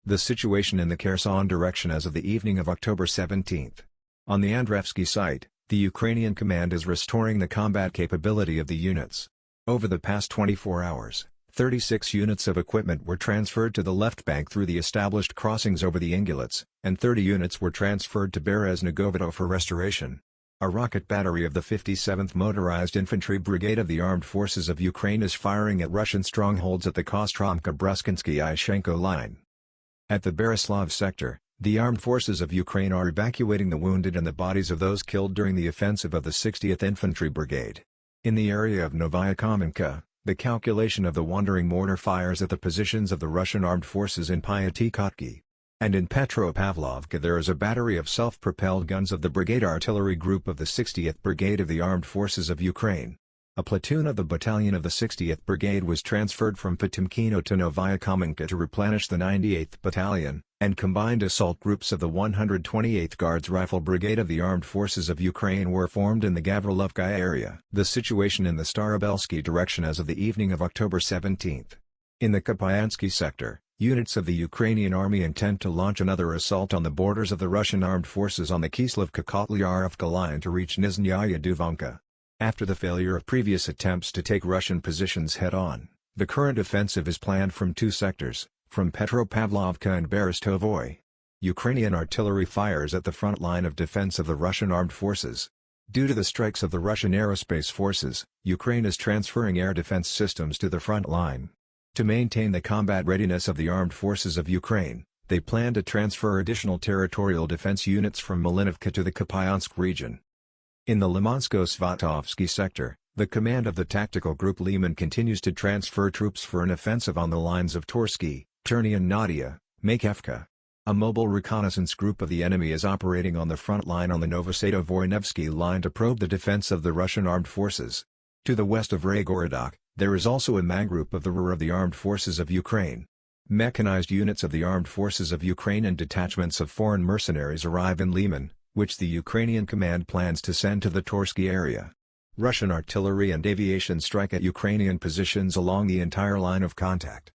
The situation in the Kherson direction as of the evening of October 17. On the Andreevsky site, the Ukrainian command is restoring the combat capability of the units. Over the past 24 hours, 36 units of equipment were transferred to the left bank through the established crossings over the Ingulets, and 30 units were transferred to Beresnegovodo for restoration. A rocket battery of the 57th Motorized Infantry Brigade of the Armed Forces of Ukraine is firing at Russian strongholds at the Kostromka-Bruskinskoye-Ischenko line. At the Berislav sector, the armed forces of Ukraine are evacuating the wounded and the bodies of those killed during the offensive of the 60th Infantry Brigade. In the area of Novaya Kamenka, the calculation of the wandering mortar fires at the positions of the Russian armed forces in Pyatikhatki. And in Petropavlovka there is a battery of self-propelled guns of the Brigade Artillery Group of the 60th Brigade of the Armed Forces of Ukraine. A platoon of the battalion of the 60th Brigade was transferred from Potemkino to Novaya Kamenka to replenish the 98th Battalion, and combined assault groups of the 128th Guards Rifle Brigade of the Armed Forces of Ukraine were formed in the Gavrilovka area. The situation in the Starobelsky direction as of the evening of October 17. In the Kupiansky sector, units of the Ukrainian army intend to launch another assault on the borders of the Russian armed forces on the Kislevka-Kotlyarevka line to reach Nizhnaya Duvonka. After the failure of previous attempts to take Russian positions head-on, the current offensive is planned from two sectors, from Petropavlovka and Berestovoy. Ukrainian artillery fires at the front line of defense of the Russian armed forces. Due to the strikes of the Russian aerospace forces, Ukraine is transferring air defense systems to the front line. To maintain the combat readiness of the armed forces of Ukraine, they plan to transfer additional territorial defense units from Malinivka to the Kupiansk region. In the Limansko-Svatovsky sector, the command of the tactical group Liman continues to transfer troops for an offensive on the lines of Torsky, Terny and Nadia, Makevka. A mobile reconnaissance group of the enemy is operating on the front line on the Novosato-Voynevsky line to probe the defense of the Russian armed forces. To the west of Regorodok, there is also a MAG group of the RUR of the Armed Forces of Ukraine. Mechanized units of the Armed Forces of Ukraine and detachments of foreign mercenaries arrive in Liman, which the Ukrainian command plans to send to the Torsky area. Russian artillery and aviation strike at Ukrainian positions along the entire line of contact.